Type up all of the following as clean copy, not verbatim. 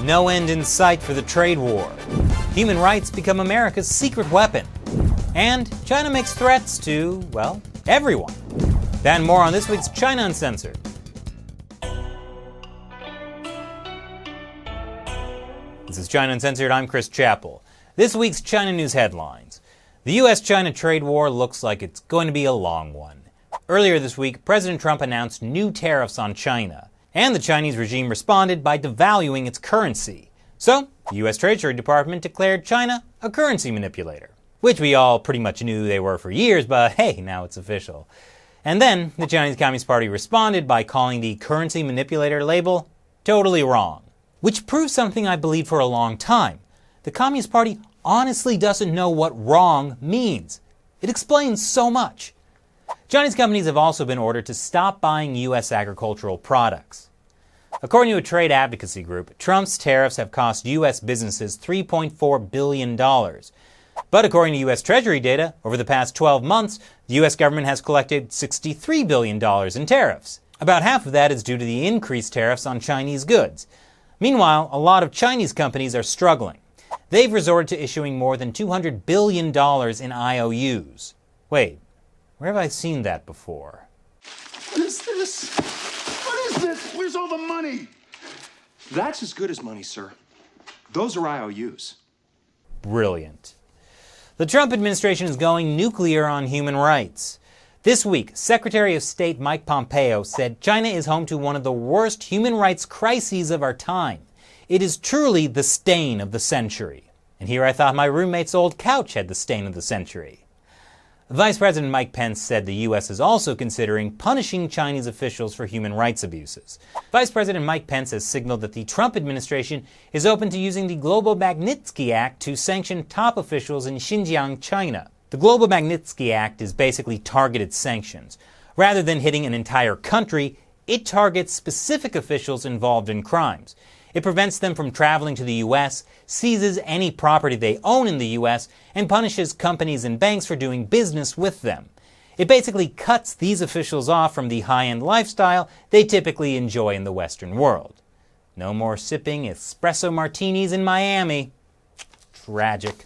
No end in sight for the trade war. Human rights become America's secret weapon. And China makes threats to, well, everyone. That and more on this week's China Uncensored. This is China Uncensored. I'm Chris Chappell. This week's China news headlines. The U.S.-China trade war looks like it's going to be a long one. Earlier this week, President Trump announced new tariffs on China, and the Chinese regime responded by devaluing its currency. So, the U.S. Treasury Department declared China a currency manipulator, which we all pretty much knew they were for years, but hey, now it's official. And then, the Chinese Communist Party responded by calling the currency manipulator label totally wrong. Which proves something I believed for a long time. The Communist Party honestly doesn't know what wrong means. It explains so much. Chinese companies have also been ordered to stop buying U.S. agricultural products. According to a trade advocacy group, Trump's tariffs have cost U.S. businesses $3.4 billion. But according to U.S. Treasury data, over the past 12 months, the U.S. government has collected $63 billion in tariffs. About half of that is due to the increased tariffs on Chinese goods. Meanwhile, a lot of Chinese companies are struggling. They've resorted to issuing more than $200 billion in IOUs. Wait, where have I seen that before? What is this? What is this? Where's all the money? That's as good as money, sir. Those are IOUs. Brilliant. The Trump administration is going nuclear on human rights. This week, Secretary of State Mike Pompeo said China is home to one of the worst human rights crises of our time. It is truly the stain of the century. And here I thought my roommate's old couch had the stain of the century. Vice President Mike Pence said the U.S. is also considering punishing Chinese officials for human rights abuses. Vice President Mike Pence has signaled that the Trump administration is open to using the Global Magnitsky Act to sanction top officials in Xinjiang, China. The Global Magnitsky Act is basically targeted sanctions. Rather than hitting an entire country, it targets specific officials involved in crimes. It prevents them from traveling to the U.S., seizes any property they own in the U.S., and punishes companies and banks for doing business with them. It basically cuts these officials off from the high-end lifestyle they typically enjoy in the Western world. No more sipping espresso martinis in Miami. Tragic.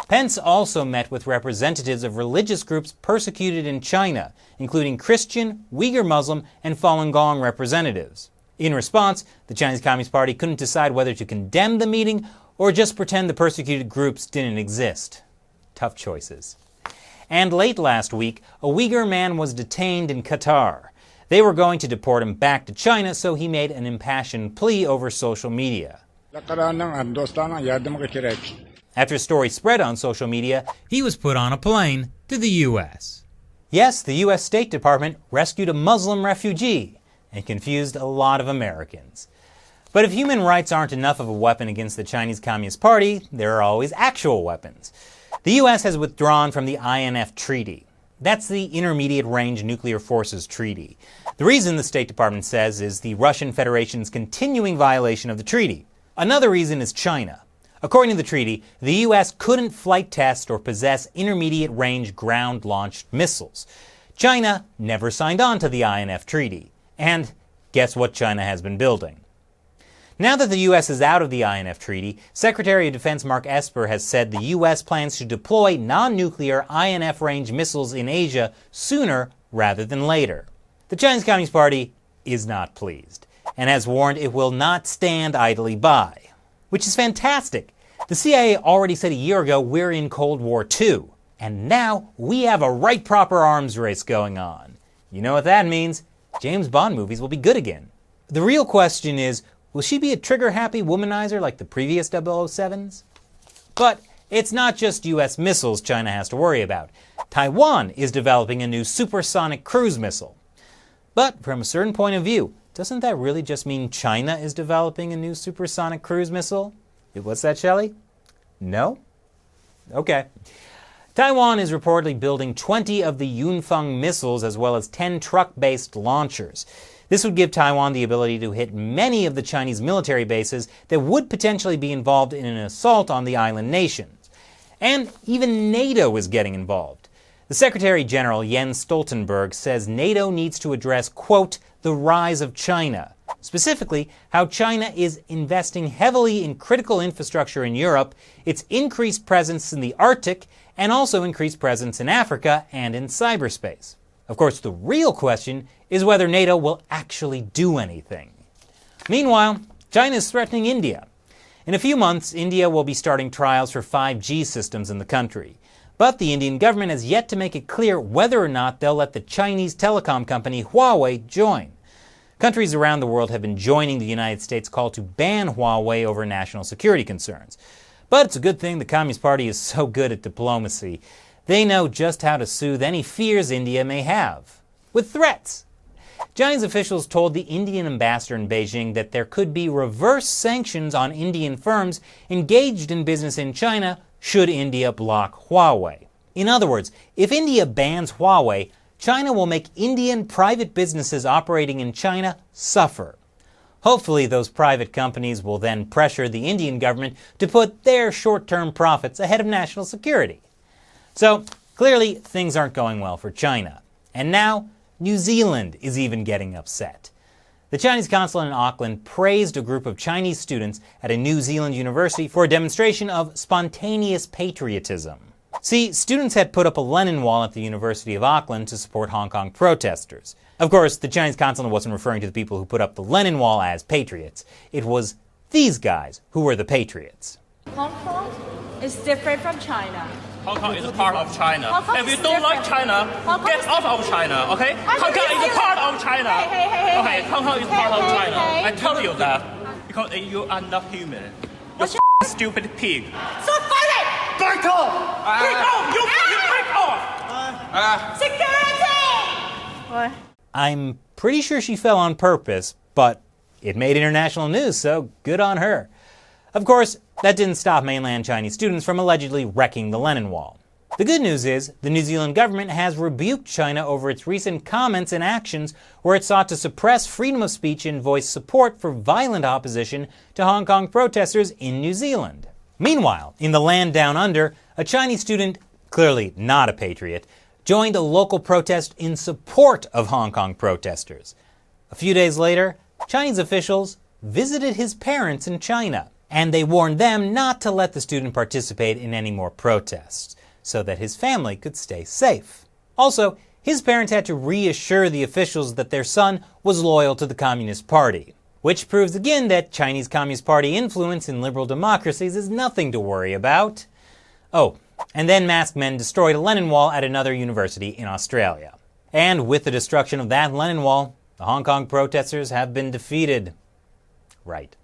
Pence also met with representatives of religious groups persecuted in China, including Christian, Uyghur Muslim, and Falun Gong representatives. In response, the Chinese Communist Party couldn't decide whether to condemn the meeting or just pretend the persecuted groups didn't exist. Tough choices. And late last week, a Uyghur man was detained in Qatar. They were going to deport him back to China, so he made an impassioned plea over social media. After a story spread on social media, he was put on a plane to the U.S. Yes, the U.S. State Department rescued a Muslim refugee and confused a lot of Americans. But if human rights aren't enough of a weapon against the Chinese Communist Party, there are always actual weapons. The U.S. has withdrawn from the INF Treaty. That's the Intermediate Range Nuclear Forces Treaty. The reason the State Department says is the Russian Federation's continuing violation of the treaty. Another reason is China. According to the treaty, the U.S. couldn't flight test or possess intermediate-range ground-launched missiles. China never signed on to the INF Treaty. And guess what China has been building? Now that the U.S. is out of the INF Treaty, Secretary of Defense Mark Esper has said the U.S. plans to deploy non-nuclear INF-range missiles in Asia sooner rather than later. The Chinese Communist Party is not pleased, and has warned it will not stand idly by. Which is fantastic. The CIA already said a year ago we're in Cold War II, and now we have a right proper arms race going on. You know what that means? James Bond movies will be good again. The real question is, will she be a trigger-happy womanizer like the previous 007s? But it's not just U.S. missiles China has to worry about. Taiwan is developing a new supersonic cruise missile. But from a certain point of view, doesn't that really just mean China is developing a new supersonic cruise missile? What's that, Shelley? No? Okay. Taiwan is reportedly building 20 of the Yunfeng missiles as well as 10 truck-based launchers. This would give Taiwan the ability to hit many of the Chinese military bases that would potentially be involved in an assault on the island nations. And even NATO is getting involved. The Secretary General Jens Stoltenberg says NATO needs to address, quote, the rise of China. Specifically, how China is investing heavily in critical infrastructure in Europe, its increased presence in the Arctic, and also increased presence in Africa and in cyberspace. Of course, the real question is whether NATO will actually do anything. Meanwhile, China is threatening India. In a few months, India will be starting trials for 5G systems in the country. But the Indian government has yet to make it clear whether or not they'll let the Chinese telecom company Huawei join. Countries around the world have been joining the United States' call to ban Huawei over national security concerns. But it's a good thing the Communist Party is so good at diplomacy. They know just how to soothe any fears India may have. With threats. Chinese officials told the Indian ambassador in Beijing that there could be reverse sanctions on Indian firms engaged in business in China should India block Huawei. In other words, if India bans Huawei, China will make Indian private businesses operating in China suffer. Hopefully, those private companies will then pressure the Indian government to put their short-term profits ahead of national security. So, clearly, things aren't going well for China. And now, New Zealand is even getting upset. The Chinese consulate in Auckland praised a group of Chinese students at a New Zealand university for a demonstration of spontaneous patriotism. See, students had put up a Lenin wall at the University of Auckland to support Hong Kong protesters. Of course, the Chinese consulate wasn't referring to the people who put up the Lenin wall as patriots. It was these guys who were the patriots. Hong Kong is different from China. Hong Kong is a part of China. If you don't different. like China, get out of China, okay? Hong Kong is a part of China. Hey. Okay, Hong Kong is part of China. Hey. I told you that because you are not human. You're a stupid pig. Stop fighting! Break off! Break off! You break off! Security! What? I'm pretty sure she fell on purpose, but it made international news, so good on her. Of course, that didn't stop mainland Chinese students from allegedly wrecking the Lenin Wall. The good news is, the New Zealand government has rebuked China over its recent comments and actions where it sought to suppress freedom of speech and voice support for violent opposition to Hong Kong protesters in New Zealand. Meanwhile, in the land down under, a Chinese student, clearly not a patriot, joined a local protest in support of Hong Kong protesters. A few days later, Chinese officials visited his parents in China, and they warned them not to let the student participate in any more protests, so that his family could stay safe. Also, his parents had to reassure the officials that their son was loyal to the Communist Party, which proves again that Chinese Communist Party influence in liberal democracies is nothing to worry about. Oh, and then masked men destroyed a Lenin Wall at another university in Australia. And with the destruction of that Lenin Wall, the Hong Kong protesters have been defeated. Right.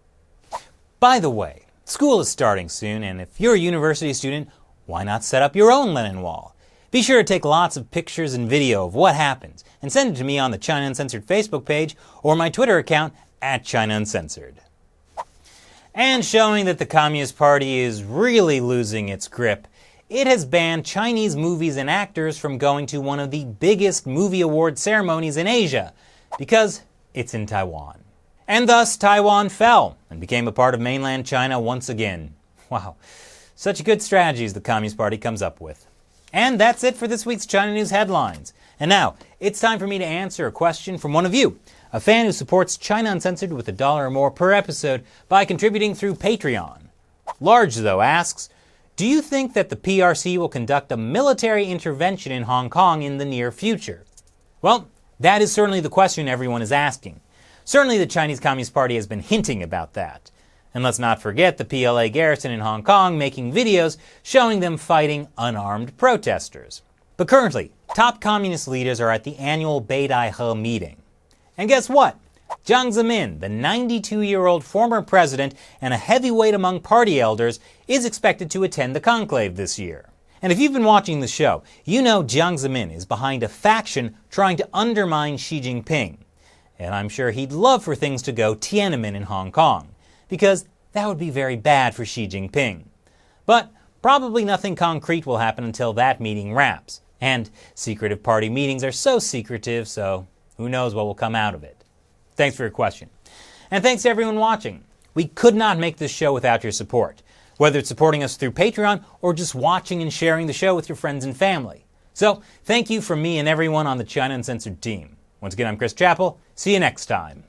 By the way, school is starting soon, and if you're a university student, why not set up your own Lenin Wall? Be sure to take lots of pictures and video of what happens, and send it to me on the China Uncensored Facebook page or my Twitter account @China Uncensored. And showing that the Communist Party is really losing its grip, it has banned Chinese movies and actors from going to one of the biggest movie award ceremonies in Asia, because it's in Taiwan. And thus, Taiwan fell and became a part of mainland China once again. Wow, such good strategies the Communist Party comes up with. And that's it for this week's China News Headlines. And now, it's time for me to answer a question from one of you, a fan who supports China Uncensored with $1 or more per episode by contributing through Patreon. Large, though, asks, do you think that the PRC will conduct a military intervention in Hong Kong in the near future? Well, that is certainly the question everyone is asking. Certainly the Chinese Communist Party has been hinting about that. And let's not forget the PLA garrison in Hong Kong making videos showing them fighting unarmed protesters. But currently, top communist leaders are at the annual Beidaihe meeting. And guess what? Jiang Zemin, the 92-year-old former president and a heavyweight among party elders, is expected to attend the conclave this year. And if you've been watching the show, you know Jiang Zemin is behind a faction trying to undermine Xi Jinping. And I'm sure he'd love for things to go Tiananmen in Hong Kong, because that would be very bad for Xi Jinping. But probably nothing concrete will happen until that meeting wraps. And secretive party meetings are so secretive, so who knows what will come out of it. Thanks for your question. And thanks to everyone watching. We could not make this show without your support, whether it's supporting us through Patreon or just watching and sharing the show with your friends and family. So, thank you from me and everyone on the China Uncensored team. Once again, I'm Chris Chappell. See you next time.